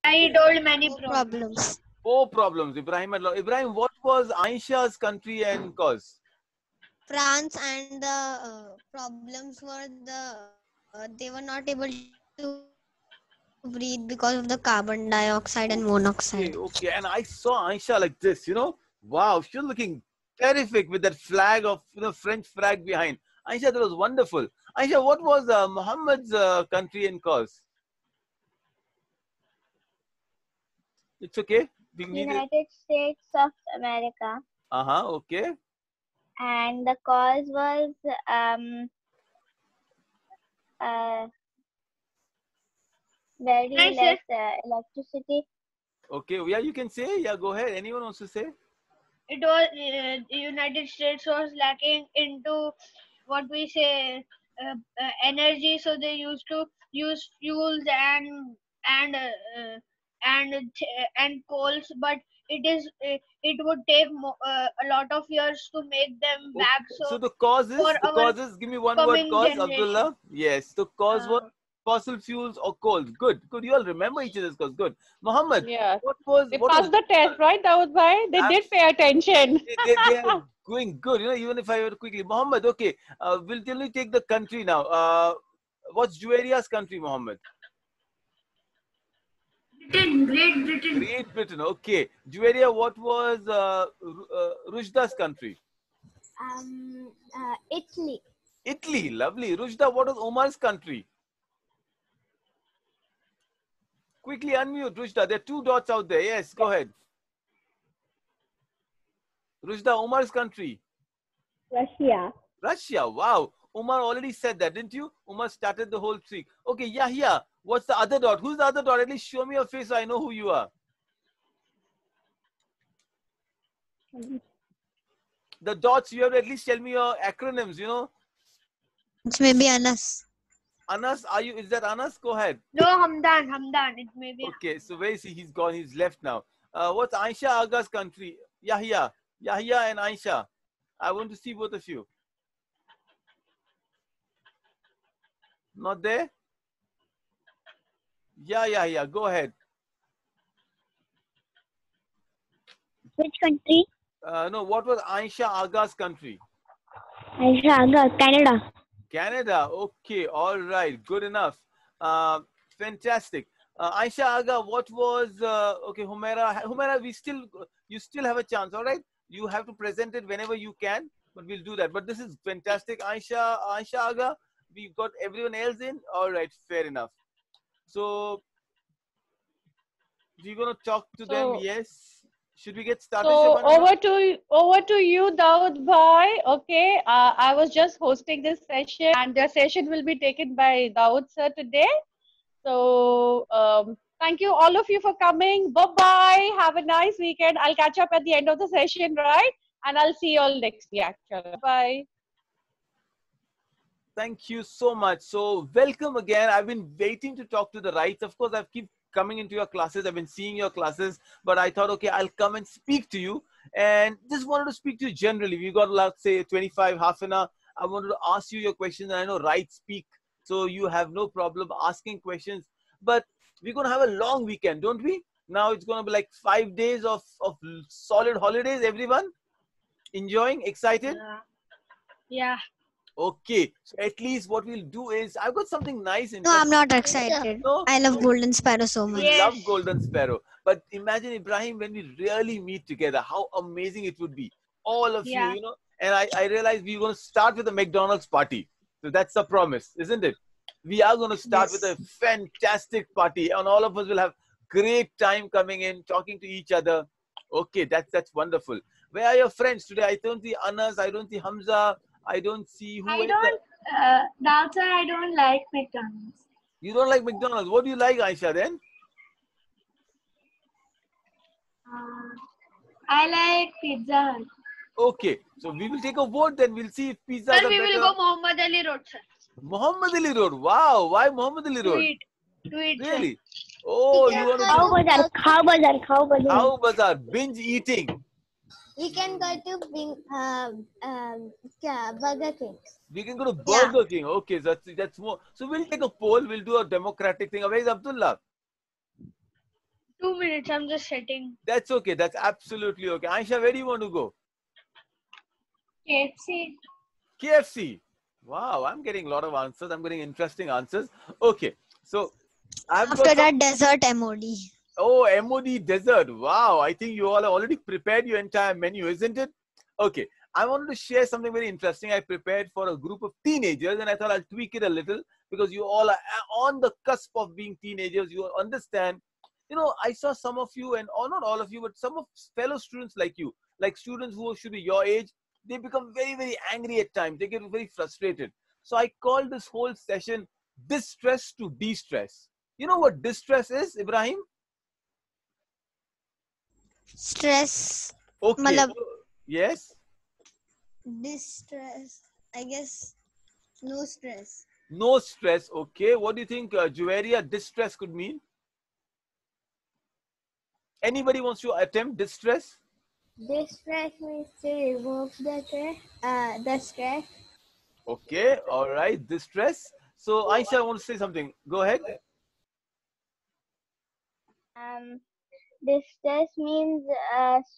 I told many Four problems. problems. 4 problems. Ibrahim had Ibrahim, what was Aisha's country and cause? France, and the problems were they were not able to breathe because of the carbon dioxide and monoxide. Okay. And I saw Aisha like this, Wow, she was looking terrific with that flag of, French flag behind. Aisha, that was wonderful. Aisha, what was Muhammad's country and cause? It's okay. We need it. United States of America, Okay. and the cause was uh, very Can I say? less electricity. Okay. Yeah, you can say. Yeah, go ahead. Anyone wants to say? It was United States was lacking into what we say energy, so they used to use fuels and uh, uh, and coals, but it would take a lot of years to make them Okay. back. So So the for our causes, give me one word coming cause, generation, Abdullah. Yes, the cause was uh, fossil fuels or coal. Good. You all remember each other's cause. Good. Muhammad, Yeah. what was, They passed the test, right, Dawood bhai? They did pay attention. they are going good, even if I were quickly. Muhammad, okay, we'll tell you take the country now. What's Juwairiya's country, Muhammad? Great Britain. Great Britain, okay. Juwairia, what was Rushda's country? Italy. Italy, lovely. Rushda, what was Omar's country? Quickly unmute, Rushda. There are 2 dots out there. Yes, go ahead. Rushda, Omar's country? Russia. Russia, wow. Umar already said that, didn't you? Umar started the whole streak. Okay, Yahya, what's the other dot? Who's the other dot? At least show me your face so I know who you are. The dots, you have to at least tell me your acronyms, It's maybe Anas. Anas, is that Anas? Go ahead. No, Hamdan. It may be. Okay, so where is he? He's gone, he's left now. What's Aisha Aga's country? Yahya and Aisha. I want to see both of you. Not there? Yeah. Go ahead. Which country? No, what was Aisha Aga's country? Canada. Canada. Okay, all right, good enough. Fantastic. Aisha Aga, what was okay? Humaira, you still have a chance. All right, you have to present it whenever you can, but we'll do that. But this is fantastic, Aisha Aga. We've got everyone else in. All right, fair enough. So we're gonna talk to them. Yes. Should we get started? So Shabana? over to you, Dawood bhai. Okay, I was just hosting this session, and the session will be taken by Dawood sir today. So thank you all of you for coming. Bye bye. Have a nice weekend. I'll catch up at the end of the session, right? And I'll see you all next week. Actually, bye. Thank you so much. So welcome again. I've been waiting to talk to the rights. Of course, I've keep coming into your classes. I've been seeing your classes, but I thought, okay, I'll come and speak to you. And just wanted to speak to you generally. We got, let's say, 25, half an hour. I wanted to ask you your questions. And I know rights speak, so you have no problem asking questions. But we're going to have a long weekend, don't we? Now it's going to be like 5 days of solid holidays, everyone. Enjoying, excited? Yeah. Okay, so at least what we'll do is, I've got something nice. No, I'm not excited. No? I love Golden Sparrow so much. You love Golden Sparrow. But imagine, Ibrahim, when we really meet together, how amazing it would be. All of Yeah. you, And I realized we're going to start with a McDonald's party. So that's the promise, isn't it? We are going to start with a fantastic party, and all of us will have great time coming in, talking to each other. Okay, that's wonderful. Where are your friends today? I don't see Anas, I don't see Hamza, I don't see who else. That's why I don't like McDonald's. You don't like McDonald's. What do you like, Aisha, then? I like Pizza Hut. Okay, so we will take a vote, then we'll see if pizzas are Sir, we better. will go Muhammad Ali Road, sir. Muhammad Ali Road. Wow, why Muhammad Ali Road? To eat, sir. Really? Oh, you want to go Khao Bazaar, binge eating. We can go to Burger King. We can go to Burger King. Okay, that's more. So we'll take a poll. We'll do a democratic thing. Where is Abdullah? 2 minutes. I'm just setting. That's okay. That's absolutely okay. Aisha, where do you want to go? KFC. KFC. Wow, I'm getting a lot of answers. I'm getting interesting answers. Okay, so I've got After some- that, desert MOD. Oh, MOD dessert. Wow, I think you all have already prepared your entire menu, isn't it? Okay, I wanted to share something very interesting. I prepared for a group of teenagers and I thought I'll tweak it a little because you all are on the cusp of being teenagers. You understand. You know, I saw some of you, and or not all of you, but some of fellow students like you, like students who should be your age, they become very, very angry at times. They get very frustrated. So I called this whole session Distress to De-stress. You know what distress is, Ibrahim? Stress. Okay. Malab- Yes. Distress. I guess no stress. No stress. Okay. What do you think, Juwaria, distress could mean? Anybody wants to attempt distress? Distress means to remove the stress. Okay. All right. Distress. So, Aisha, I want to say something. Go ahead. Distress means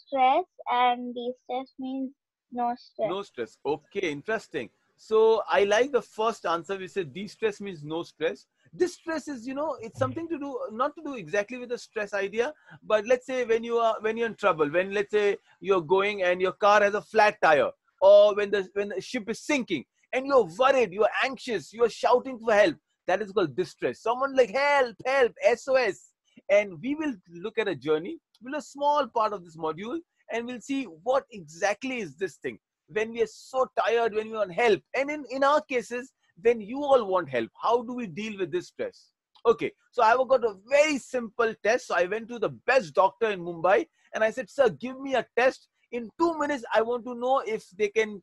stress, and distress means no stress. No stress. Okay. Interesting. So, I like the first answer. We said de-stress means no stress. Distress is, you know, it's something to do, not to do exactly with the stress idea, but let's say when you're in trouble, when let's say you're going and your car has a flat tire, or when the ship is sinking and you're worried, you're anxious, you're shouting for help, that is called distress. Someone like help, help, SOS. And we will look at a journey, we'll a small part of this module, and we'll see what exactly is this thing when we are so tired, when we want help, and in our cases, when you all want help, how do we deal with this stress? Okay, so I got a very simple test. So I went to the best doctor in Mumbai and I said, sir, give me a test. In 2 minutes, I want to know if they can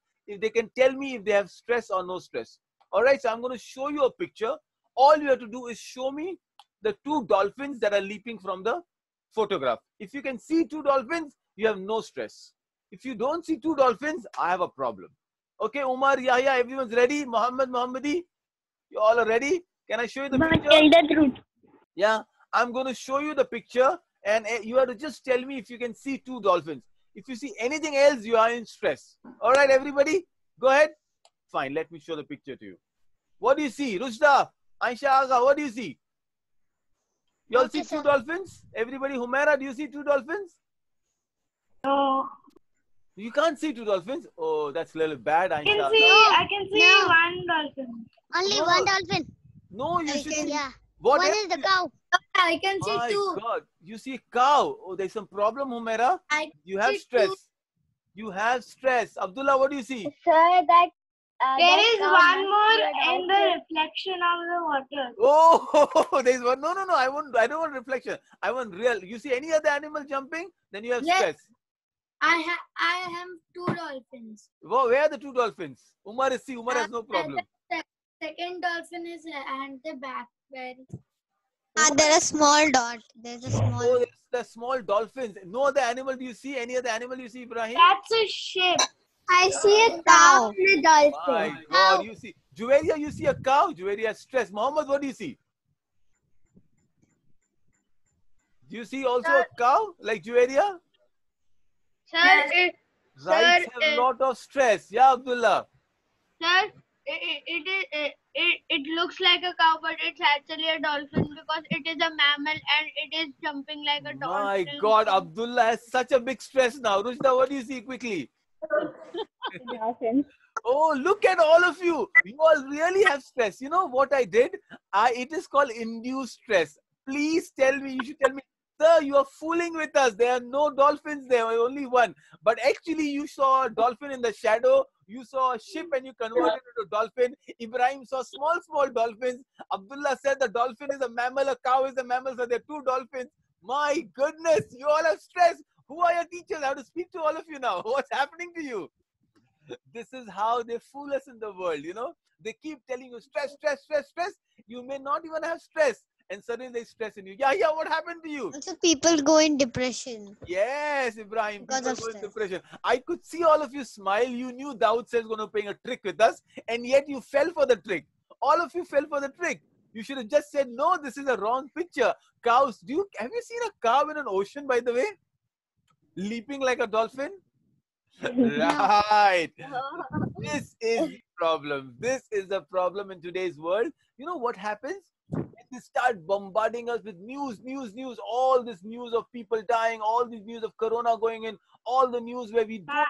tell me if they have stress or no stress. All right, so I'm going to show you a picture. All you have to do is show me the 2 dolphins that are leaping from the photograph. If you can see 2 dolphins, you have no stress. If you don't see 2 dolphins, I have a problem. Okay, Umar, Yahya, everyone's ready? Muhammadi, you all are ready? Can I show you the picture? Tell the truth. Yeah, I'm going to show you the picture and you have to just tell me if you can see 2 dolphins. If you see anything else, you are in stress. All right, everybody, go ahead. Fine, let me show the picture to you. What do you see? Rushda, Aisha Aga, what do you see? You all Okay, see 2 sir. dolphins? Everybody, Humaira, do you see 2 dolphins? No. You can't see 2 dolphins? Oh, that's a little bad, Aisha. I can see No. one dolphin. Only No. one dolphin. No, you I should can- see. Yeah. What One else? is the cow. I can My God, you see cow. Oh, there's some problem, Humaira. I You have see stress. two. You have stress. Abdullah, what do you see? Sir, that There is one more in the reflection of the water. Oh, there's one. No. I don't want reflection. I want real. You see any other animal jumping? Then you have Yes. stress. I have 2 dolphins. Whoa, where are the 2 dolphins? Umar has no problem. Second dolphin is at the back. Where? There's a small dot. There's a small. Oh, there's the small dolphins. No other animal do you see? Any other animal you see, Ibrahim? That's a ship. I see a cow and a My dolphin. God, you see. Juwaria, you see a cow. Juwaria has stress. Muhammad, what do you see? Do you see also a cow like Juwaria? Sir, Rights have a lot of stress. Yeah, Abdullah. sir, it looks like a cow, but it's actually a dolphin because it is a mammal and it is jumping like a dolphin. My God, Abdullah has such a big stress now. Rushda, what do you see quickly? Dolphin. Oh, look at all of you. You all really have stress. You know what I did? It is called induced stress. Please tell me, you should tell me, sir, you are fooling with us. There are no dolphins there, only one. But actually, you saw a dolphin in the shadow. You saw a ship and you converted it to a dolphin. Ibrahim saw small dolphins. Abdullah said the dolphin is a mammal, a cow is a mammal, so there are 2 dolphins. My goodness, you all have stress. Who are your teachers? I have to speak to all of you now. What's happening to you? This is how they fool us in the world, you know. They keep telling you stress. You may not even have stress. And suddenly there's stress in you. Yeah, what happened to you? Also, people go in depression. Yes, Ibrahim. Because People of go in stress. depression. I could see all of you smile. You knew Dawood said was going to play a trick with us. And yet you fell for the trick. All of you fell for the trick. You should have just said, no, this is a wrong picture. Cows. Have you seen a cow in an ocean, by the way? Leaping like a dolphin? Right. This is the problem. This is the problem in today's world. You know what happens? They start bombarding us with news, all this news of people dying, all this news of corona going in, all the news where we don't.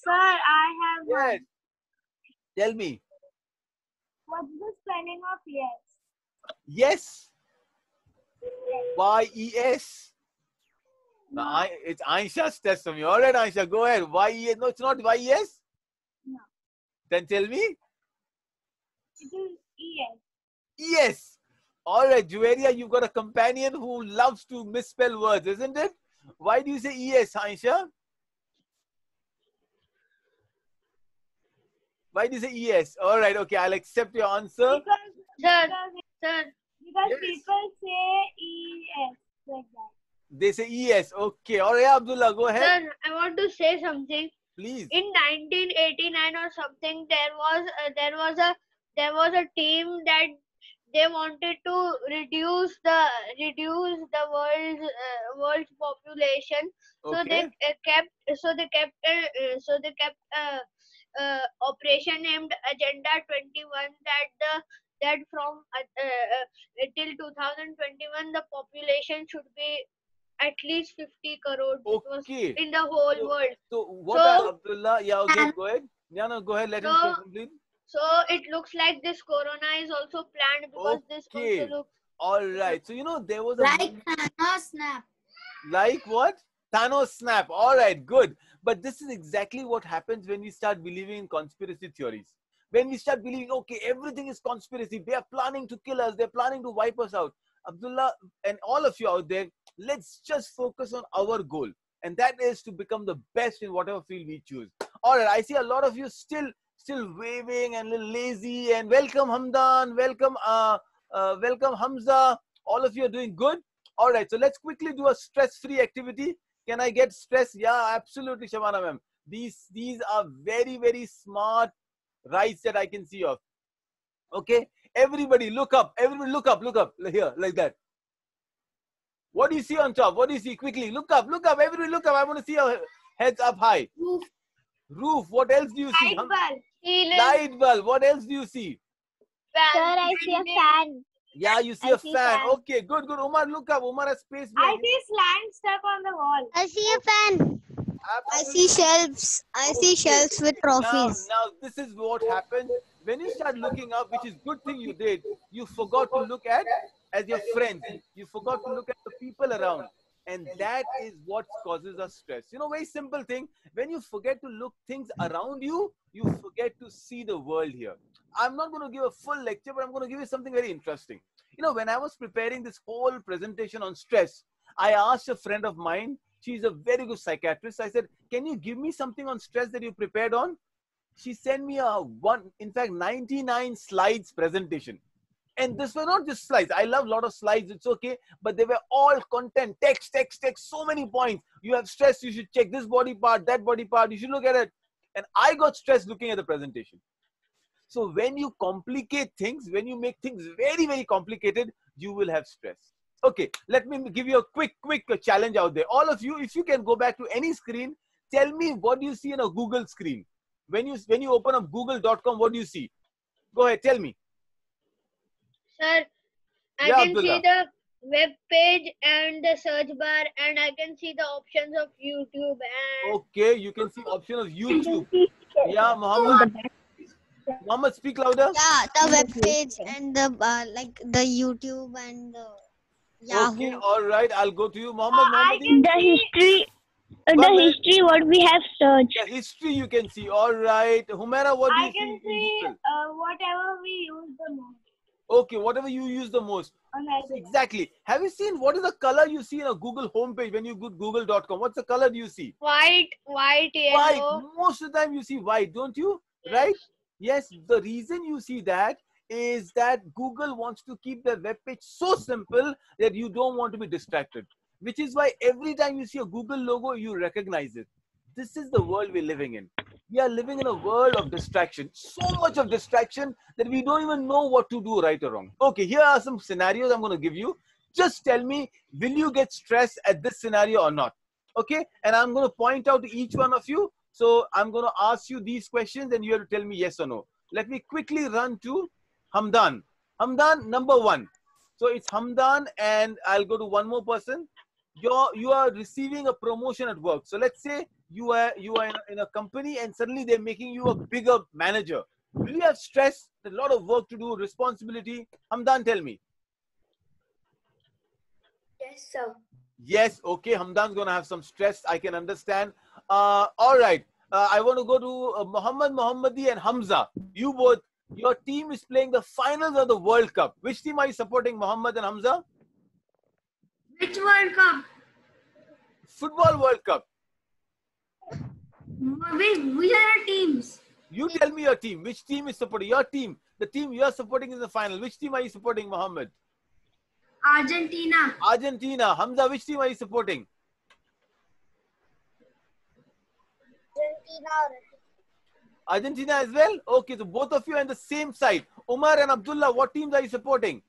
Sir, I have Yes. one. Tell me. What's the spelling of yes? Yes. Y-E-S. No, it's Aisha's test from you. All right, Aisha, go ahead. Y-E-S. No, it's not Y-E-S? No. Then tell me. It is yes. Yes. All right, Juveria, you've got a companion who loves to misspell words, isn't it? Why do you say yes, Aisha? Why do you say yes? All right, okay, I'll accept your answer. Sir, Because Yes. people say yes like that. They say yes. Okay. All right, Abdullah, go ahead. sir, I want to say something. Please. In 1989 or something, there was a team that they wanted to reduce the world's population. So Okay. they kept operation named Agenda 21, that from till 2021 the population should be at least 50 crore. It was Okay. in the whole So- world. So what So- Abdullah? Yeah, okay, go ahead. Yeah, no, go ahead. Let him So- complete. So it looks like this corona is also planned because this Okay. also looks All right. So there was a Thanos snap. like what? Thanos snap. All right, good. But this is exactly what happens when we start believing in conspiracy theories. When we start believing, okay, everything is conspiracy. They are planning to kill us. They're planning to wipe us out. Abdullah and all of you out there, let's just focus on our goal. And that is to become the best in whatever field we choose. All right, I see a lot of you still waving and a little lazy. And welcome Hamdan, welcome Hamza. All of you are doing good. All right, so let's quickly do a stress-free activity. Can I get stress? Yeah, absolutely, Shabana ma'am. These are very, very smart rights that I can see of. Okay, everybody look up. Everybody look up here, like that. What do you see on top? What do you see? Quickly, look up. Everybody look up. I want to see your heads up high. Roof. What else do you see? Light bulb. Light bulb. What else do you see? Sir, I see a fan. Yeah, you see I a see fan. fan. Okay, good. Umar, look up. Umar has space. I see slant stuck on the wall. I see a fan. I see shelves. I see shelves with trophies. Now, this is what happens when you start looking up, which is good thing you did. You forgot to look at as your friends. You forgot to look at the people around. And that is what causes us stress. Very simple thing. When you forget to look things around you, you forget to see the world here. I'm not going to give a full lecture, but I'm going to give you something very interesting. When I was preparing this whole presentation on stress, I asked a friend of mine. She's a very good psychiatrist. I said, can you give me something on stress that you prepared on? She sent me 99 slides presentation. And this were not just slides. I love a lot of slides. It's okay. But they were all content, text, so many points. You have stress. You should check this body part, that body part. You should look at it. And I got stressed looking at the presentation. So when you complicate things, when you make things very, very complicated, you will have stress. Okay, let me give you a quick challenge out there. All of you, if you can go back to any screen, tell me what you see on a Google screen. When you open up google.com, what do you see? Go ahead, tell me. Sir, I Yeah, can Abdullah. see the web page and the search bar, and I can see the options of YouTube and Okay, you can see option of YouTube. Yeah, Muhammad, speak louder. Yeah, the web page and the like the YouTube and the Yahoo. Okay, all right. I'll go to you, Muhammad. I Muhammadi. can see Go ahead. history what we have searched. The history you can see. All right. Humaira, what do you I can see see in Google? whatever we use the most. Okay, whatever you use the most. On our Exactly. Have you seen what is the color you see in a Google homepage when you go to google.com? What's the color do you see? white, White. yellow. Most of the time you see white, don't you? Yes. Right? Yes. The reason you see that is that Google wants to keep their web page so simple that you don't want to be distracted. Which is why every time you see a Google logo, you recognize it. This is the world we're living in. We are living in a world of distraction. So much of distraction that we don't even know what to do, right or wrong. Okay, here are some scenarios I'm going to give you. Just tell me, will you get stressed at this scenario or not? Okay, and I'm going to point out to each one of you. So I'm going to ask you these questions and you have to tell me yes or no. Let me quickly run to Hamdan. Hamdan, number one. So it's Hamdan, and I'll go to one more person. You are receiving a promotion at work. So let's say you are in a company and suddenly they're making you a bigger manager. Will you have stress, a lot of work to do, responsibility? Hamdan, tell me. Yes, sir. Yes, okay, Hamdan's going to have some stress. I can understand. All right. I want to go to Muhammad, Mohammadi and Hamza. You both, your team is playing the finals of the World Cup. Which team are you supporting, Muhammad and Hamza? Which World Cup? Football World Cup. We are teams. You tell me your team. Which team is supporting? Your team. The team you are supporting in the final. Which team are you supporting, Mohammed? Argentina. Argentina. Hamza, which team are you supporting? Argentina as well? Okay, so both of you are on the same side. Umar and Abdullah, what teams are you supporting?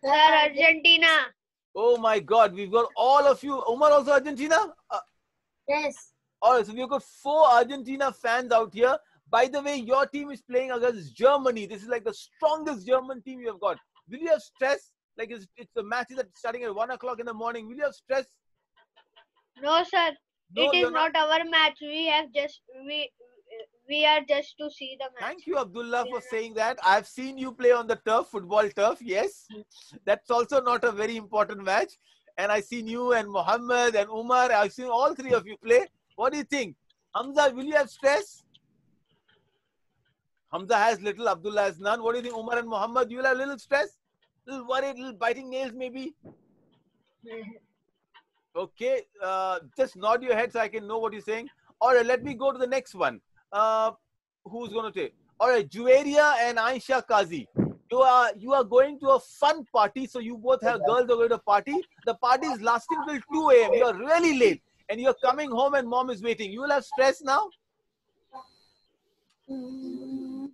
Sir, Argentina. Oh my God, we've got all of you. Umar also Argentina? Yes. All right, so we've got 4 Argentina fans out here. By the way, your team is playing against Germany. This is like the strongest German team you have got. Will you have stress? Like it's a match that's starting at 1 o'clock in the morning. Will you have stress? No, sir. No, It you're is not our match. We are just to see the match. Thank you, Abdullah, for saying that. I've seen you play on the turf, football turf. Yes, that's also not a very important match. And I've seen you and Muhammad and Umar. I've seen all 3 of you play. What do you think? Hamza, will you have stress? Hamza has little, Abdullah has none. What do you think, Umar and Muhammad? You will have little stress? Little worried, little biting nails maybe? Okay, just nod your head so I can know what you're saying. All right, let me go to the next one. Who's going to take? All right, Juwaria and Aisha Kazi. You are going to a fun party. So you both have girls are going to a party. The party is lasting till 2 a.m. You are really late. And you're coming home and mom is waiting. You will have stress now? No.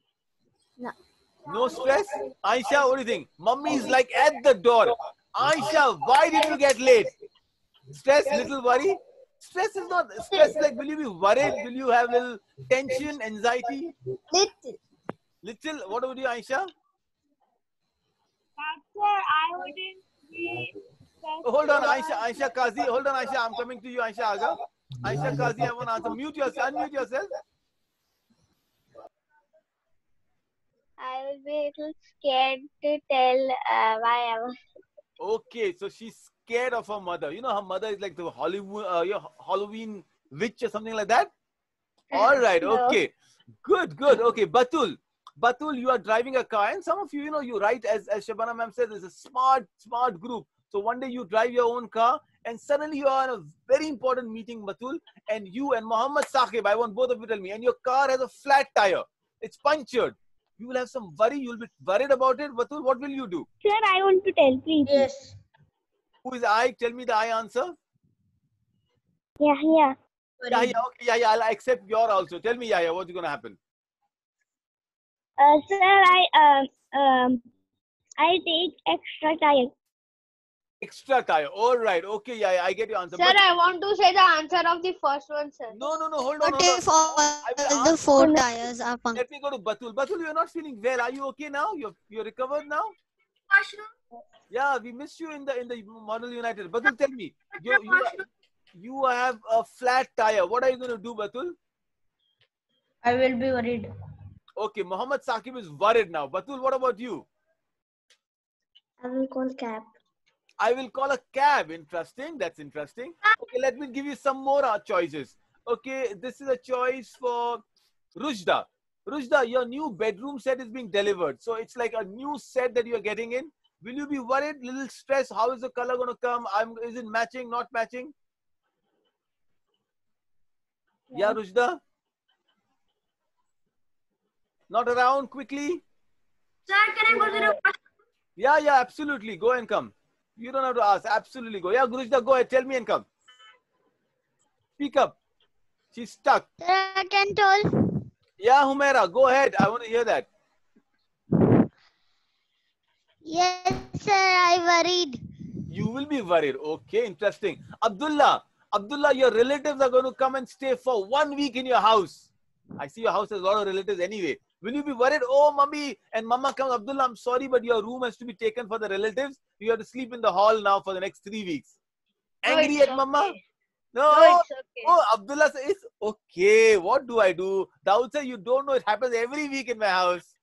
No stress? Aisha, what do you think? Mummy is like at the door. Aisha, why did you get late? Stress, little worry? Stress is not, stress like, will you be worried? Will you have little tension, anxiety? Little, what about you, Aisha? Sir, I wouldn't be Oh, hold on, Aisha Kazi. Hold on, Aisha. I'm coming to you, Aisha Aga. Aisha Kazi, I want to answer. Mute yourself. Unmute yourself. I will be a little scared to tell why I was. Okay, so she's scared of her mother. You know, her mother is like the Halloween witch or something like that. All right, okay. Good. Okay, Batul, you are driving a car, and some of you, you write, as Shabana ma'am said, there's a smart group. So one day you drive your own car, and suddenly you are in a very important meeting, Batul, and you and Muhammad Saqib, I want both of you to tell me, and your car has a flat tire. It's punctured. You will have some worry. You will be worried about it. Batul, what will you do? Sir, I want to tell, please. Yes. Who is I? Tell me the I answer. Yeah. Yeah, okay, yeah, I'll accept your also. Tell me, yeah, what's going to happen? Sir, I take extra tire. Extra tire. All right. Okay, yeah, I get your answer. Sir, But I want to say the answer of the first one, sir. no, hold on. What if all will the 4 tires are punctured? Let me go to Batul. Batul, you're not feeling well. Are you okay now? You're recovered now? Yeah, we missed you in the Model United. Batul, tell me. You have a flat tire. What are you going to do, Batul? I will be worried. Okay, Muhammad Saqib is worried now. Batul, what about you? I will call cab. I will call a cab. Interesting. That's interesting. Okay, let me give you some more choices. Okay, this is a choice for Rushda. Rushda, your new bedroom set is being delivered. So it's like a new set that you're getting in. Will you be worried? Little stress? How is the color going to come? Is it matching, not matching? Yeah, Rushda? Not around quickly? Sir, can I go to the Yeah, absolutely. Go and come. You don't have to ask. Absolutely go. Yeah, Gurushda, go ahead. Tell me and come. Speak up. She's stuck. Sir, I can tell. Yeah, Humaira, go ahead. I want to hear that. Yes, sir, I worried. You will be worried. Okay, interesting. Abdullah, your relatives are going to come and stay for 1 week in your house. I see your house has a lot of relatives anyway. Will you be worried? Oh, mommy and mama come. Abdullah, I'm sorry, but your room has to be taken for the relatives. You have to sleep in the hall now for the next 3 weeks. No, Angry it's at mama? okay. No. No, it's okay. Oh, Abdullah says, it's okay. What do I do? Dawood says, you don't know. It happens every week in my house.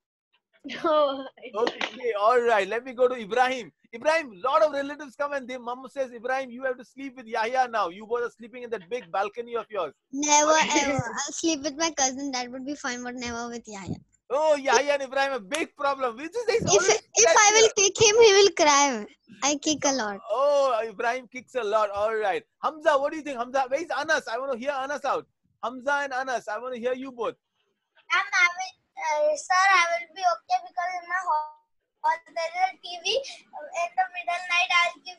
No, it's Okay, all right. Let me go to Ibrahim. Ibrahim, lot of relatives come and their mom says, Ibrahim, you have to sleep with Yahya now. You both are sleeping in that big balcony of yours. Never ever. I'll sleep with my cousin. That would be fine, but never with Yahya. Oh, Yahya and Ibrahim, a big problem. Which is If I will kick him, he will cry. I kick a lot. Oh, Ibrahim kicks a lot. All right. Hamza, what do you think? Hamza, where is Anas? I want to hear Anas out. Hamza and Anas, I want to hear you both. Sir, I will be okay because in my hall there is a TV. In the middle night, I'll keep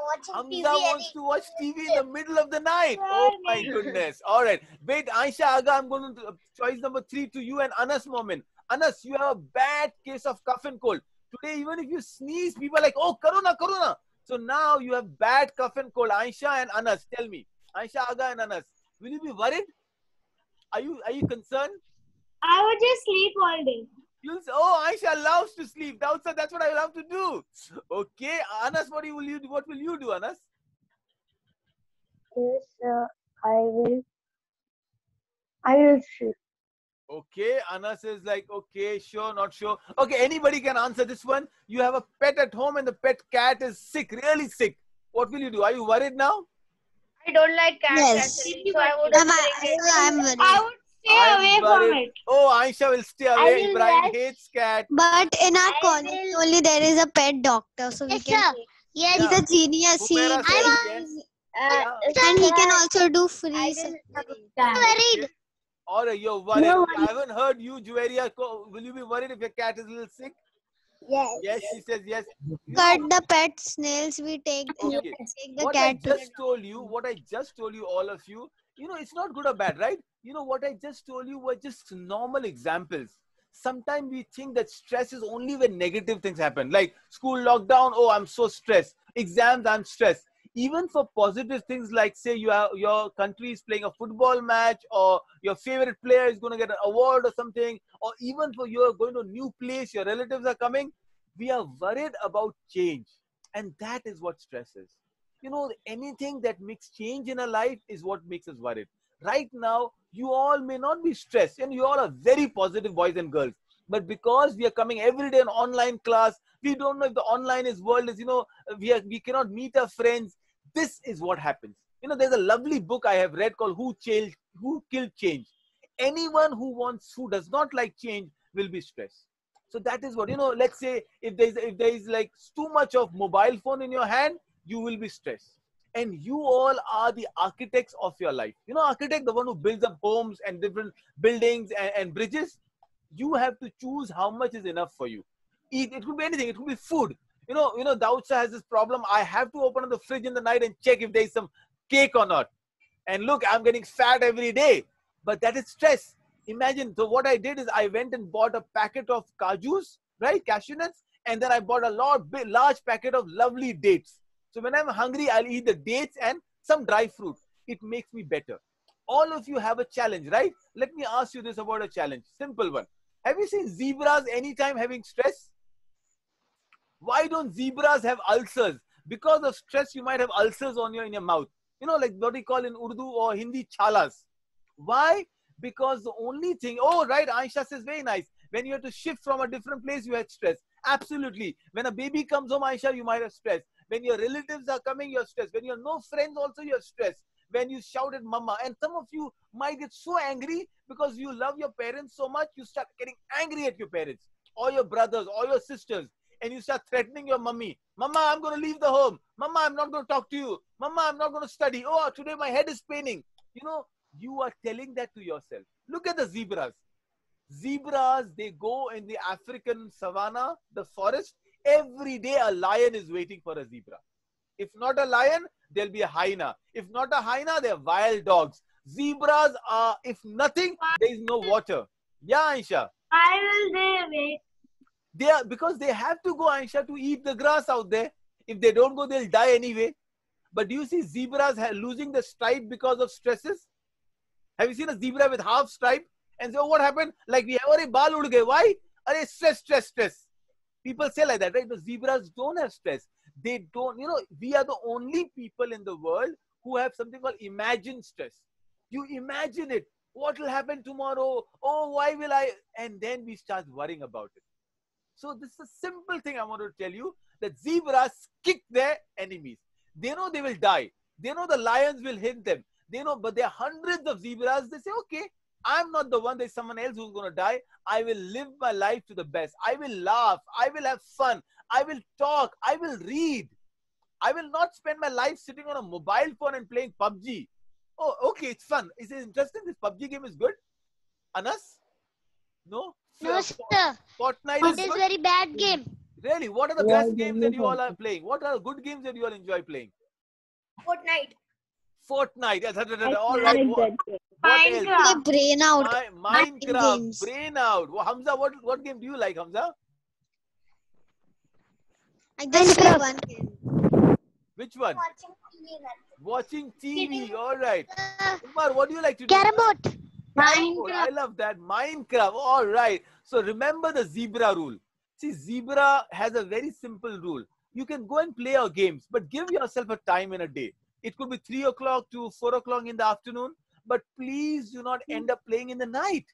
watching Hamza TV. wants to watch TV in the middle of the night. Oh my goodness. All right. Wait, Aisha Aga, I'm going to choice number 3 to you and Anas Momin. Anas, you have a bad case of cough and cold. Today, even if you sneeze, people are like, oh, Corona, Corona. So now you have bad cough and cold. Aisha and Anas, tell me. Aisha Aga and Anas, will you be worried? Are you concerned? I would just sleep all day. You'll say, oh, Aisha loves to sleep. That's what I love to do. Okay, Anas, what will you do, Anas? Yes, I will sleep. Okay, Anas is like, okay, sure, not sure. Okay, anybody can answer this one. You have a pet at home and the pet cat is sick, really sick. What will you do? Are you worried now? I don't like cats. Yes. Actually, so I wouldn't bring it. I'm worried. I would stay I'm away worried. from it. Oh, Aisha will stay I away. will Ibrahim rest. hates cat. But in our I college will- only there is a pet doctor, so we Yes, can. sir. Yes, He's a genius. Humaira says yes. And he can also do I free will- surgery. worried. Or you're worried. No Okay, I haven't heard you, Juwaria. Will you be worried if your cat is a little sick? Yes. Yes, she says yes. Cut the pet snails. We take Okay. take the What I cat to just told you, all of you, it's not good or bad, right? What I just told you were just normal examples. Sometimes we think that stress is only when negative things happen, like school lockdown. Oh, I'm so stressed. Exams, I'm stressed. Even for positive things like, say, your country is playing a football match, or your favorite player is going to get an award or something, or even for you're going to a new place, your relatives are coming, we are worried about change. And that is what stress is. Anything that makes change in our life is what makes us worried. Right now, you all may not be stressed, and you all are very positive boys and girls. But because we are coming every day in online class, we don't know if the online world is, we cannot meet our friends. This is what happens. There's a lovely book I have read called Who Killed Change. Anyone who does not like change will be stressed. So that is what, let's say if there is like too much of mobile phone in your hand, you will be stressed. And you all are the architects of your life. Architect, the one who builds up homes and different buildings and bridges. You have to choose how much is enough for you. It could be anything. It could be food. Dawood has this problem. I have to open up the fridge in the night and check if there is some cake or not. And look, I'm getting fat every day. But that is stress. Imagine. So what I did is I went and bought a packet of kajus, right? Cashew nuts. And then I bought a large packet of lovely dates. So when I'm hungry, I'll eat the dates and some dry fruit. It makes me better. All of you have a challenge, right? Let me ask you this about a challenge. Simple one. Have you seen zebras anytime having stress? Why don't zebras have ulcers? Because of stress, you might have ulcers in your mouth. Like what we call in Urdu or Hindi, chalas. Why? Because the only thing, oh, right, Aisha says, very nice. When you have to shift from a different place, you had stress. Absolutely. When a baby comes home, Aisha, you might have stress. When your relatives are coming, you're stressed. When you have no friends, also you're stressed. When you shout at mama, and some of you might get so angry because you love your parents so much, you start getting angry at your parents or your brothers or your sisters, and you start threatening your mummy. Mama, I'm going to leave the home. Mama, I'm not going to talk to you. Mama, I'm not going to study. Oh, today my head is paining. You are telling that to yourself. Look at the zebras. Zebras, they go in the African savanna, the forest. Every day a lion is waiting for a zebra. If not a lion, there'll be a hyena. If not a hyena, they're wild dogs. Zebras are, if nothing, there is no water. Yeah, Aisha. Why will they wait? They are, because they have to go, Aisha, to eat the grass out there. If they don't go, they'll die anyway. But do you see zebras losing the stripe because of stresses? Have you seen a zebra with half stripe? And so what happened? Like we have a baal ud gaye. Why? Arey, stress. People say like that, right? The zebras don't have stress. They don't, we are the only people in the world who have something called imagined stress. You imagine it. What will happen tomorrow? Oh, why will I? And then we start worrying about it. So this is a simple thing I want to tell you, that zebras kick their enemies. They know they will die. They know the lions will hit them. They know, but there are hundreds of zebras. They say, okay, I'm not the one. There's someone else who's going to die. I will live my life to the best. I will laugh. I will have fun. I will talk. I will read. I will not spend my life sitting on a mobile phone and playing PUBG. Oh, okay, it's fun. Is it interesting? This PUBG game is good. Anas? No? No, sir. Fortnite It is very bad game. Really? What are the best games that you all are playing? What are the good games that you all enjoy playing? Fortnite. Yes, all right. What else? They brain out. Minecraft. games. Brain out. Well, Hamza, what game do you like, Hamza? I just play one game. Which one? Watching TV. Watching TV. All right. Umar, what do you like to do? Carrom board. Oh, I love that. Minecraft. All right. So remember the zebra rule. See, zebra has a very simple rule. You can go and play your games, but give yourself a time in a day. It could be 3 o'clock to 4 o'clock in the afternoon, but please do not end up playing in the night.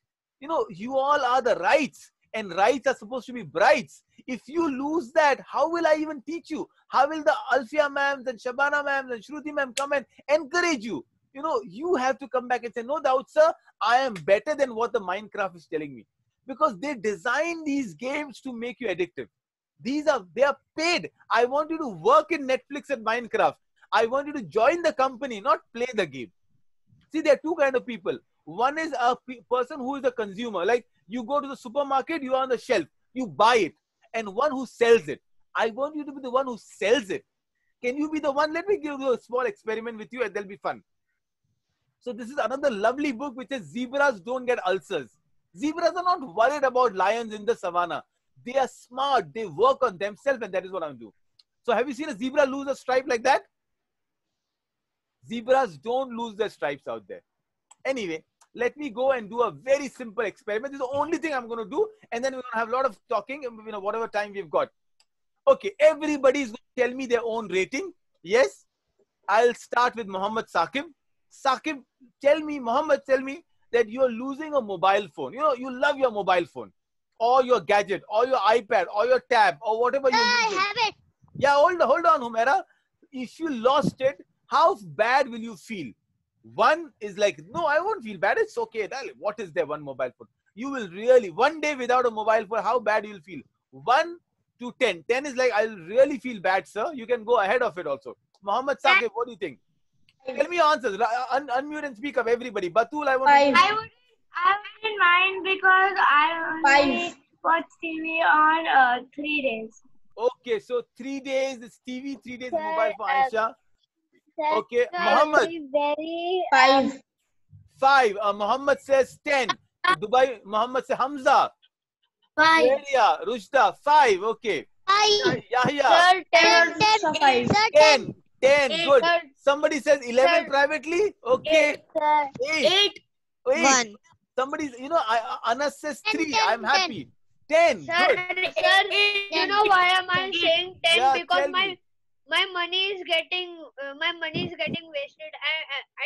You all are the rights, and rights are supposed to be brights. If you lose that, how will I even teach you? How will the Alfia ma'ams and Shabana ma'ams and Shruti ma'am come and encourage you? You have to come back and say, no doubt, sir, I am better than what the Minecraft is telling me. Because they design these games to make you addictive. They are paid. I want you to work in Netflix and Minecraft. I want you to join the company, not play the game. See, there are two kinds of people. One is a person who is a consumer. Like you go to the supermarket, you are on the shelf, you buy it. And one who sells it. I want you to be the one who sells it. Can you be the one? Let me give you a small experiment with you and there'll be fun. So this is another lovely book which says zebras don't get ulcers. Zebras are not worried about lions in the savannah. They are smart. They work on themselves, and that is what I'm doing. So have you seen a zebra lose a stripe like that? Zebras don't lose their stripes out there. Anyway, let me go and do a very simple experiment. This is the only thing I'm going to do, and then we're going to have a lot of talking, whatever time we've got. Okay, everybody is going to tell me their own rating. Yes, I'll start with Muhammad Saqib. Saqib, Muhammad, tell me that you're losing a mobile phone. You love your mobile phone, or your gadget, or your iPad, or your tab, or whatever you're using. I have it. Yeah, hold on, Humaira. If you lost it, how bad will you feel? One is like, no, I won't feel bad. It's okay. What is there? One mobile phone. You will really, one day without a mobile phone, how bad you will feel? 1 to 10. 10 is like, I'll really feel bad, sir. You can go ahead of it also. Muhammad Saqib, what do you think? Tell me your answers. Unmute and speak up, everybody. Batul, I want to... I wouldn't mind because I only watch TV on 3 days. Okay, so 3 days is TV, 3 days Sir, mobile for Aisha. Sir, Okay, sir, Muhammad. Very 5. Muhammad says 10. Dubai, Muhammad says Hamza. 5. Area, Rushda, 5. Okay. Yahya, Sir, 10. 10. 10. Eight. Good. Sir, Somebody says 11 Sir. privately. Okay. sir. 8. 1. Somebody, Anas says 3. 10, I'm happy. 10. Sir, Good. you know why am I saying 10? Yeah, Because tell me. my money is getting wasted.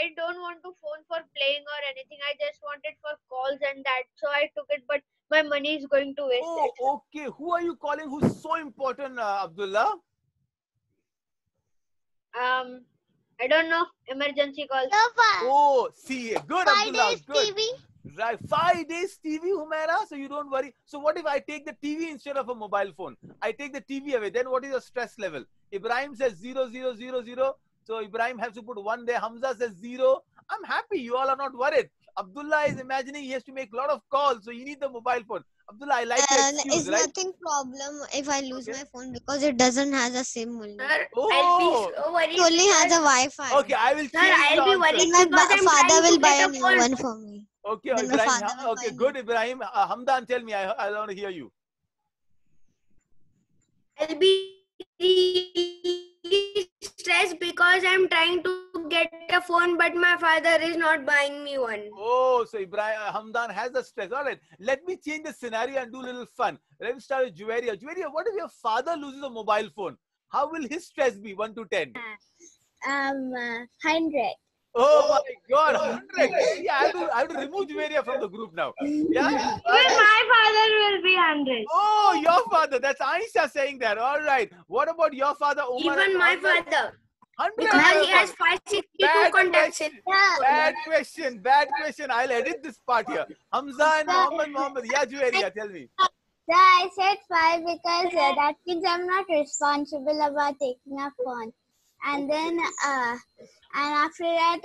I don't want to phone for playing or anything. I just want it for calls and that. So I took it, but my money is going to waste Oh, it. okay. Who are you calling? Who's so important, Abdullah? I don't know. Emergency call. So far. Oh, see, good, 5 Abdullah. days Good. TV. Right, 5 days TV, Humaira, so you don't worry. So what if I take the TV instead of a mobile phone? I take the TV away, then what is your stress level? Ibrahim says 0, 0, 0, 0. So Ibrahim has to put 1 there. Hamza says 0. I'm happy, you all are not worried. Abdullah is imagining he has to make a lot of calls, so he needs the mobile phone. Abdullah, I like your excuse, It's right? nothing problem if I lose Okay. my phone because it doesn't has a SIM only. Sir, Oh. I'll be so worried. It only has a because- Wi-Fi. Okay, I will Sir, change I'll the be worried answer. Then my because I'm father trying will to buy get a a new phone. one for me. Okay, Then my Ibrahim. father will buy Okay, a new good, one. Ibrahim. Hamdan, tell me. I want to hear you. I'll be really stressed because I'm trying to get a phone, but my father is not buying me one. Oh, so Ibrahim Hamdan has the stress. All right, let me change the scenario and do a little fun. Let me start with Juwaria. Juwaria, what if your father loses a mobile phone? How will his stress be, 1 to 10? 100. Oh my God, 100. Yeah, I have to remove Juwaria from the group now. Yeah. Even my father will be 100. Oh, your father. That's Aisha saying that. All right. What about your father, Umar? Even and my Muhammad? father. 100. Because he has 562 Bad contacts in question. Yeah. Bad question. Bad question. I'll edit this part here. Hamza and Muhammad. Yeah, Juwaria, tell me. So I said 5 because that means I'm not responsible about taking a phone. And then, and after that,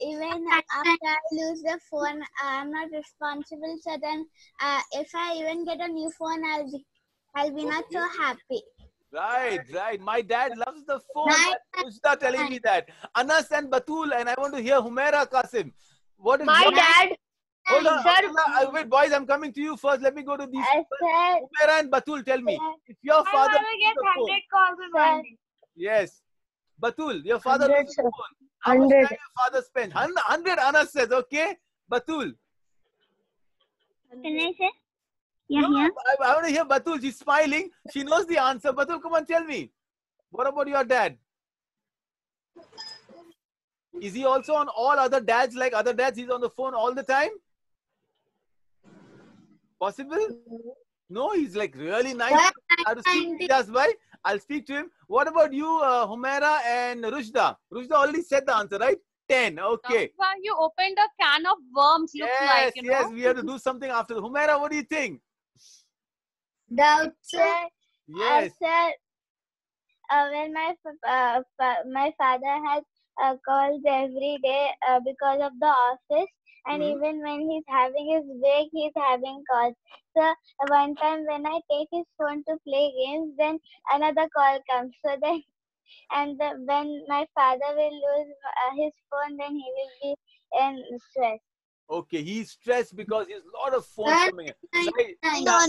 even after I lose the phone, I'm not responsible. So then, if I even get a new phone, I'll be not so happy. Right, right. My dad loves the phone. Right. That's Ushta telling me that. Anas and Batul, and I want to hear Humaira Qasim. What is My your... dad, Hold on, sir. Abdullah, wait, boys, I'm coming to you first. Let me go to these. I said, Humaira and Batul, tell me. If your My father father loses gets the phone, 100 calls in one day. yes. Batul, your father 100, loses the sir. phone. How much 100. time your father spends? 100, Anas says, okay. Batul. Can I say? Yeah, No, yeah. I want to hear Batul. She's smiling. She knows the answer. Batul, come on, tell me. What about your dad? Is he also on all other dads like other dads? He's on the phone all the time? Possible? No, he's like really nice. I have to speak to Jas bhai. I'll speak to him. What about you, Humaira and Rushda? Rushda already said the answer, right? 10. Okay. Why you opened a can of worms, looks Yes, like, yes. We have to do something after. Humaira, what do you think? Doubt, sir. Yes. Sir, when my father has calls every day because of the office, and Mhm. even when he's having his break, he's having calls. So one time when I take his phone to play games, then another call comes. So then, when my father will lose his phone, then he will be in stress. Okay, he's stressed because there's a lot of phones coming in. Right? In Yeah.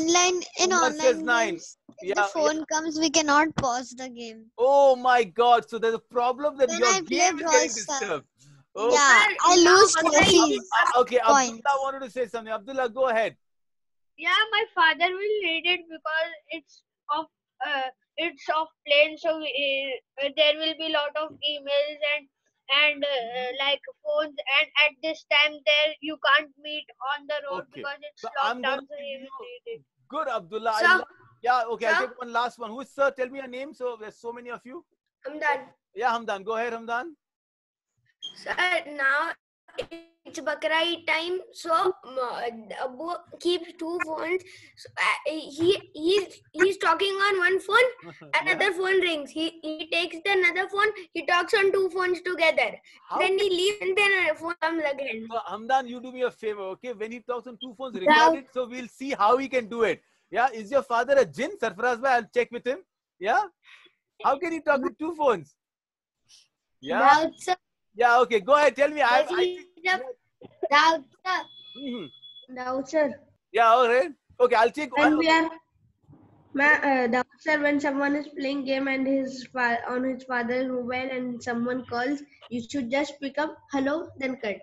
in Umar says online 9. games, if Yeah, the phone comes, we cannot pause the game. Oh my God. So there's a problem that Then your I play game is Brawl getting Stars. disturbed. Yeah, Okay. I now lose what I trophies. Okay, Points. Abdullah wanted to say something. Abdullah, go ahead. Yeah, my father will read it because it's of plane, so there will be lot of emails and like phones, and at this time there you can't meet on the road Okay. because it's So locked I'm down, going to so he give you will read it. good, Abdullah. I Sir, love... Yeah, okay. I'll sir. take one last one. Who is sir? Tell me your name. So there's so many of you. I'm done. Yeah, Hamdan. Go ahead, Hamdan. Sir, now it's Bakra Eid time, so Abu keeps 2 phones. So, he's talking on one phone, another phone rings. He takes the another phone, he talks on 2 phones together. How Then can... he leaves and then a phone comes again. So, Hamdan, you do me a favor, okay? When he talks on 2 phones, record it so we'll see how he can do it. Yeah, is your father a jinn? Sarfaraz bhai, I'll check with him. Yeah, how can he talk with 2 phones? Yeah, Doubt, sir. yeah, okay. Go ahead, tell me. I think... Doubt, sir. Mhm. Doubt, sir. Yeah, all right. Okay, I'll check. When we are, doubt, sir, when someone is playing game and on his father's mobile and someone calls, you should just pick up hello, then cut.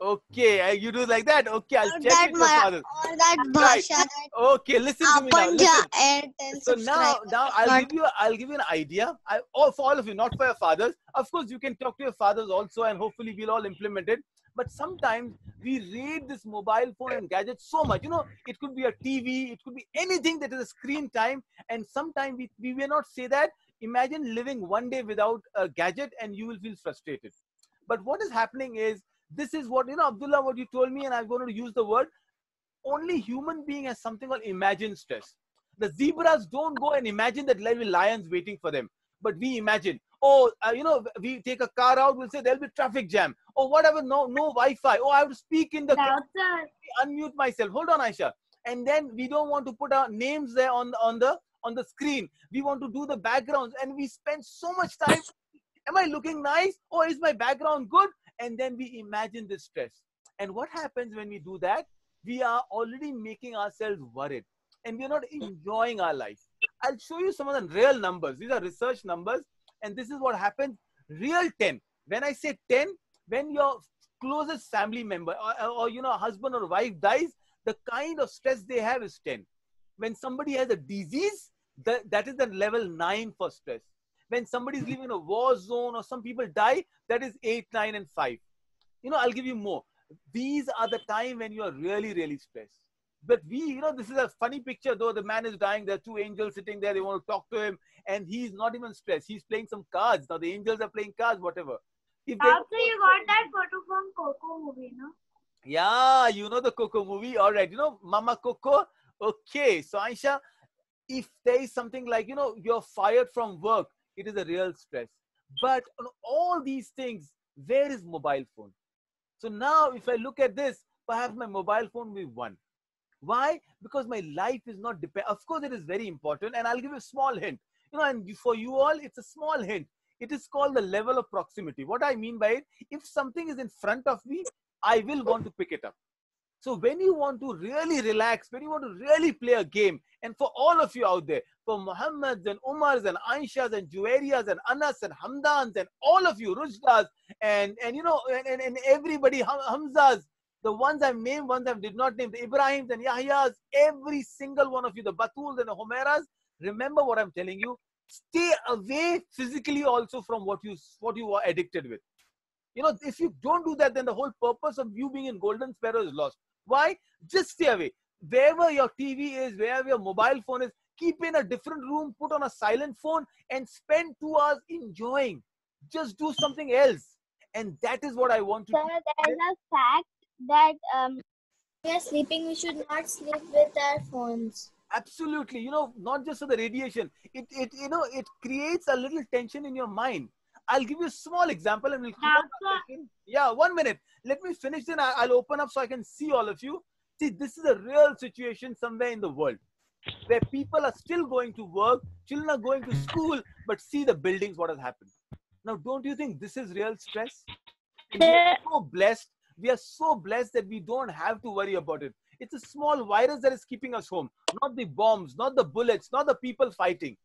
Okay, you do like that. Okay, I'll Or check that, with your father. or that Right. bhasha, that Okay, listen to me now. Apanja Listen. Airtel So now subscriber. I'll give you an idea. For all of you, not for your fathers. Of course, you can talk to your fathers also, and hopefully we'll all implement it. But sometimes we read this mobile phone and gadgets so much. You know, it could be a TV, it could be anything that is a screen time. And sometimes we may not say that. Imagine living one day without a gadget and you will feel frustrated. But what is happening is, this is what, Abdullah, what you told me, and I'm going to use the word, only human being has something called imagined stress. The zebras don't go and imagine that there will be lions waiting for them. But we imagine, we take a car out, we'll say there'll be traffic jam. Or whatever, no Wi-Fi. Oh, I have to speak in the car, unmute myself. Hold on, Aisha. and then we don't want to put our names there on the screen. We want to do the backgrounds, and we spend so much time. Am I looking nice? Or is my background good? And then we imagine this stress. And what happens when we do that? We are already making ourselves worried, and we're not enjoying our life. I'll show you some of the real numbers. These are research numbers, and this is what happens. Real 10. When I say 10, when your closest family member or husband or wife dies, the kind of stress they have is 10. When somebody has a disease, that is the level 9 for stress. When somebody is living in a war zone or some people die, that is 8, 9, and 5. I'll give you more. These are the time when you are really, really stressed. But this is a funny picture, though. The man is dying. There are two angels sitting there. They want to talk to him, and he's not even stressed. He's playing some cards. Now the angels are playing cards, whatever. After you got that photo from Coco movie, no? Yeah, you know the Coco movie. All right, Mama Coco. Okay, so Aisha, if there is something like, you're fired from work, it is a real stress. But on all these things, where is mobile phone? So now if I look at this, perhaps my mobile phone will be 1. Why? Because my life is not dependent. Of course, it is very important. And I'll give you a small hint. And for you all, it's a small hint. It is called the level of proximity. What I mean by it, if something is in front of me, I will want to pick it up. So when you want to really relax, when you want to really play a game, and for all of you out there, for Muhammads and Umars and Aishas and Juwairiyas and Anas and Hamdans and all of you, Rujdas and everybody, Hamzas, the ones I've named, ones I did not name, the Ibrahims and Yahyas, every single one of you, the Batuls and the Homeiras, remember what I'm telling you. Stay away physically also from what you are addicted with. If you don't do that, then the whole purpose of you being in Golden Sparrow is lost. Why? Just stay away. Wherever your TV is, wherever your mobile phone is, keep in a different room, put on a silent phone, and spend 2 hours enjoying. Just do something else. And that is what I want to do. Sir, there's a fact that we are sleeping, we should not sleep with our phones. Absolutely. Not just for the radiation. It creates a little tension in your mind. I'll give you a small example and we'll keep on. Yeah, 1 minute. Let me finish, then I'll open up so I can see all of you. See, this is a real situation somewhere in the world where people are still going to work, children are going to school, but see the buildings, what has happened. Now, don't you think this is real stress? And we are so blessed. We are so blessed that we don't have to worry about it. It's a small virus that is keeping us home, not the bombs, not the bullets, not the people fighting.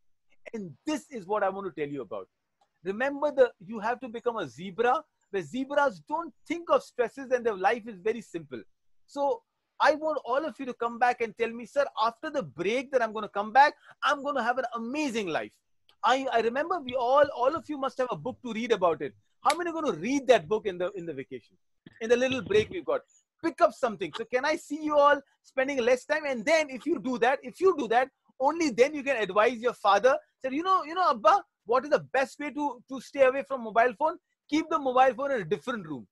And this is what I want to tell you about. Remember, you have to become a zebra, where zebras don't think of stresses and their life is very simple. So I want all of you to come back and tell me, sir, after the break that I'm going to come back, I'm going to have an amazing life. I remember all of you must have a book to read about it. How many are going to read that book in the vacation? In the little break we've got. Pick up something. So can I see you all spending less time? And then if you do that, only then you can advise your father. Say, Abba, what is the best way to stay away from mobile phone? Keep the mobile phone in a different room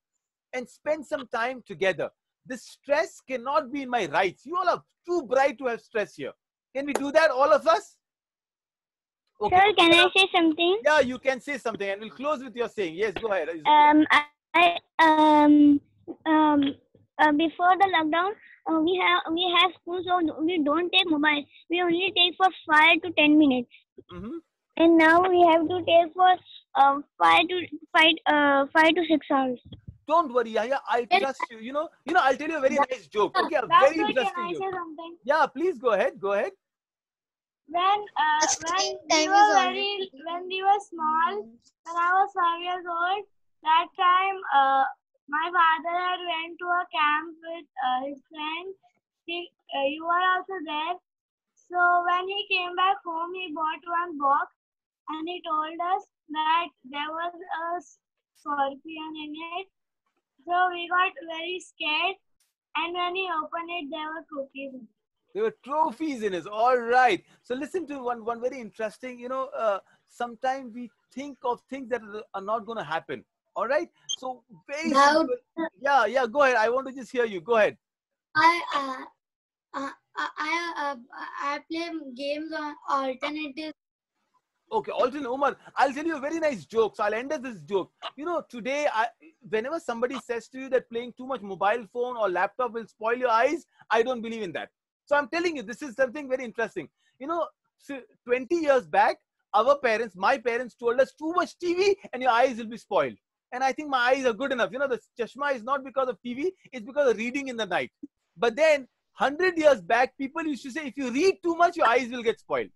and spend some time together. This stress cannot be in my rights. You all are too bright to have stress here. Can we do that, all of us? Okay. Sir, can I say something? Yeah, you can say something, and we'll close with your saying. Yes, go ahead. Before the lockdown, we have school, so we don't take mobile. We only take for 5 to 10 minutes. Mm-hmm. And now we have to take for 5 to 6 hours. Don't worry, Yahya. I trust you. I'll tell you a very nice joke. Okay, a very interesting joke. Can I say something? Yeah, please go ahead. Go ahead. When we were small, when I was 5 years old, that time my father had went to a camp with his friends. You were also there. So when he came back home, he bought one box and he told us that there was a scorpion in it. So we got very scared, and when he opened it, there were cookies in it. There were trophies in it. All right. So listen to one very interesting, sometimes we think of things that are not going to happen. All right. So very simple. Yeah, go ahead. I want to just hear you. Go ahead. I play games on alternative. Okay, alternate, Umar, I'll tell you a very nice joke. So I'll end with this joke. Today, whenever somebody says to you that playing too much mobile phone or laptop will spoil your eyes, I don't believe in that. So I'm telling you, this is something very interesting. You know, 20 years back, our parents, my parents told us too much TV and your eyes will be spoiled. And I think my eyes are good enough. You know, the chashma is not because of TV, it's because of reading in the night. But then 100 years back, people used to say, if you read too much, your eyes will get spoiled.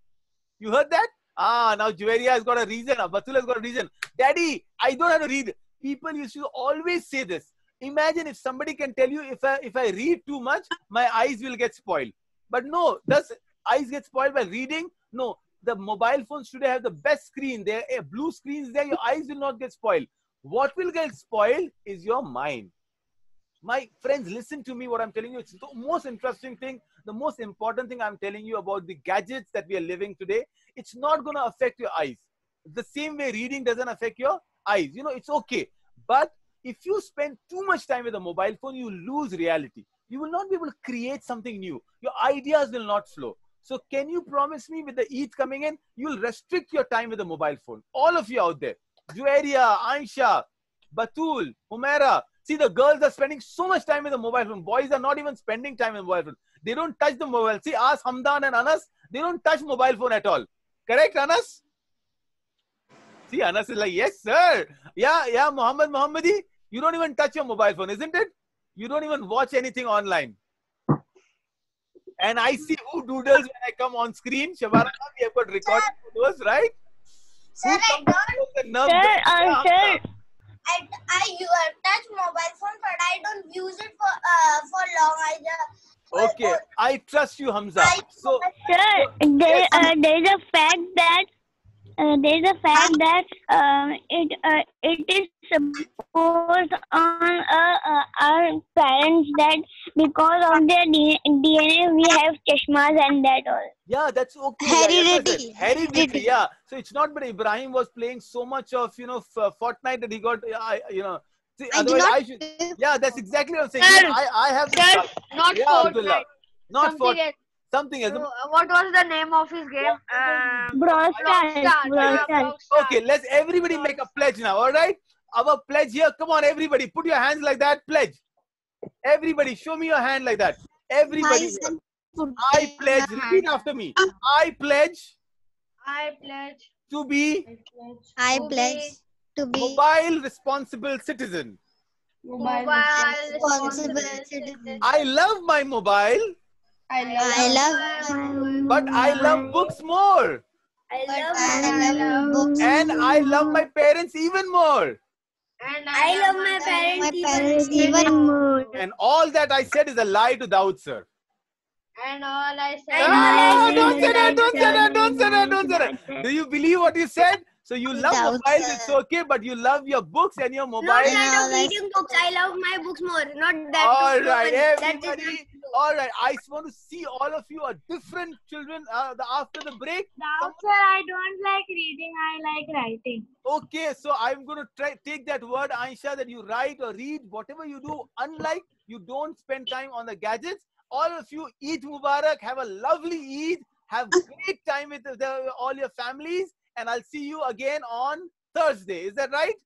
You heard that? Now Juveria has got a reason. Batul has got a reason. Daddy, I don't have to read. People used to always say this. Imagine if somebody can tell you, if I read too much, my eyes will get spoiled. But no, does eyes get spoiled by reading? No. The mobile phones today have the best screen. There are blue screens there. Your eyes will not get spoiled. What will get spoiled is your mind. My friends, listen to me what I'm telling you. It's the most interesting thing, the most important thing I'm telling you about the gadgets that we are living today. It's not going to affect your eyes. The same way reading doesn't affect your eyes. You know, it's okay. But if you spend too much time with a mobile phone, you lose reality. You will not be able to create something new. Your ideas will not flow. So can you promise me with the Eid coming in, you'll restrict your time with the mobile phone? All of you out there. Jueria, Aisha, Batul, Humaira. See, the girls are spending so much time with the mobile phone. Boys are not even spending time with the mobile phone. They don't touch the mobile. See, ask Hamdan and Anas. They don't touch mobile phone at all. Correct, Anas? See, Anas is like, yes, sir. Yeah, Muhammadi. You don't even touch your mobile phone, isn't it? You don't even watch anything online. And I see who doodles when I come on screen. Shabana, we have got recording photos, right? Sir, I touch mobile phone, but I don't use it for long. Okay, I trust you, Hamza. So, sir, there is a fact that it is supposed on our parents that because of their DNA we have chashmas and that all. Yeah, that's okay. Heredity. Heredity, yeah. So it's not, but Ibrahim was playing so much of, Fortnite that he got, see, otherwise yeah, that's exactly what I'm saying. Sir, I have sir, not Fortnite. Abdullah. Not Something something else. What was the name of his game? Brawl Stars. Okay, let's everybody make a pledge now, all right? Our pledge here, come on, everybody, put your hands like that, pledge. Everybody, show me your hand like that. Everybody. I pledge, repeat after me. I pledge to be mobile responsible citizen. Responsible citizen. I love my mobile, but I love books more. I love books. And I love my parents even more. And I love my parents Even more. And all that I said is a lie to Daud sir. And all I said. Oh, don't say that. Do you believe what you said? So you love Daud mobiles, sir. it's okay, but you love your books and your mobile. Not that of reading books. I love my books more. Not that. All of right, that is everybody. All right, I just want to see all of you are different children after the break. Now, sir, I don't like reading. I like writing. Okay, so I'm going to take that word, Aisha, that you write or read, whatever you do, unlike you don't spend time on the gadgets. All of you, Eid Mubarak, have a lovely Eid, have great time with all your families, and I'll see you again on Thursday. Is that right?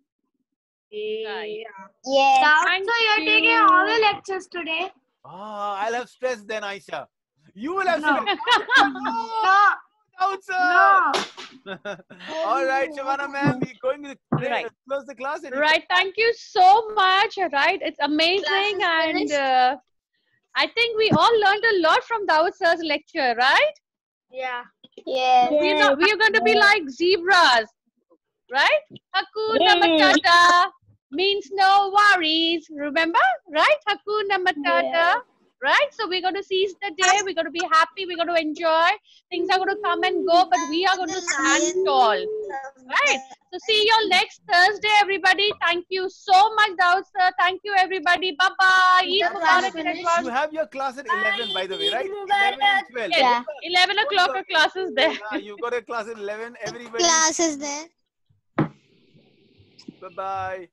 Right. Yes. So you're taking all the lectures today? I'll have stress then, Aisha. You will have No. stress. No. Out, sir. No. All right, Shavana ma'am, we're going to Right. close the class. Right. Thank you so much. Right. It's amazing. And I think we all learned a lot from Daud sir's lecture, right? Yeah. Yes. We are going to be like zebras, right? Hakuna Matata means no worries. Remember, right? Hakuna Matata, right? So we're going to seize the day. We're going to be happy. We're going to enjoy. Things are going to come and go, but we are going to stand tall, right? So see you all next Thursday, everybody. Thank you so much, Daud sir. Thank you, everybody. Bye-bye. Eid Mubarak in advance. You have your class at 11, by the way, right? Mubarak. 11 and 12. Yes, 11 o'clock our class is there. You've got a class at 11. Everybody, Class is there. bye-bye.